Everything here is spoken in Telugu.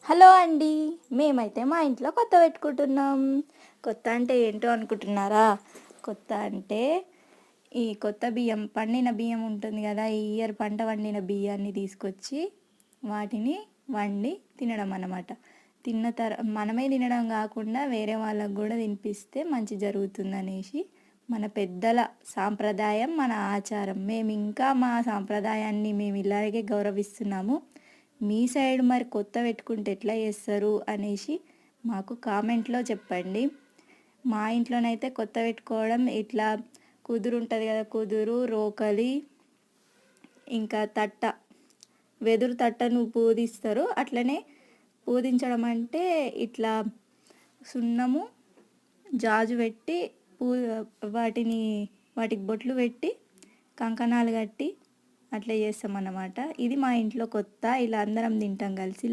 హలో అండి. మేమైతే మా ఇంట్లో కొత్త పెట్టుకుంటున్నాం. కొత్త అంటే ఏంటో అనుకుంటున్నారా? కొత్త అంటే ఈ కొత్త బియ్యం, పండిన బియ్యం ఉంటుంది కదా, ఈ ఇయర్ పంట పండిన బియ్యాన్ని తీసుకొచ్చి వాటిని వండి తినడం అన్నమాట. మనమే తినడం కాకుండా వేరే వాళ్ళకు కూడా తినిపిస్తే మంచి జరుగుతుందనేసి మన పెద్దల సాంప్రదాయం, మన ఆచారం. మేము ఇంకా మా సాంప్రదాయాన్ని మేము ఇలాగే గౌరవిస్తున్నాము. మీ సైడ్ మరి కొత్త పెట్టుకుంటే ఎట్లా చేస్తారు అనేసి మాకు కామెంట్లో చెప్పండి. మా ఇంట్లోనైతే కొత్త పెట్టుకోవడం ఇట్లా కుదురు ఉంటుంది కదా, కుదురు, రోకలి, ఇంకా తట్ట, వెదురు తట్టను పూజిస్తారు. అట్లనే పూజించడం అంటే ఇట్లా సున్నము, జాజు పెట్టి పూ వాటికి బొట్లు పెట్టి కంకణాలు కట్టి అట్లా చేస్తామన్నమాట. ఇది మా ఇంట్లో కొత్త. ఇలా అందరం తింటాం కలిసి.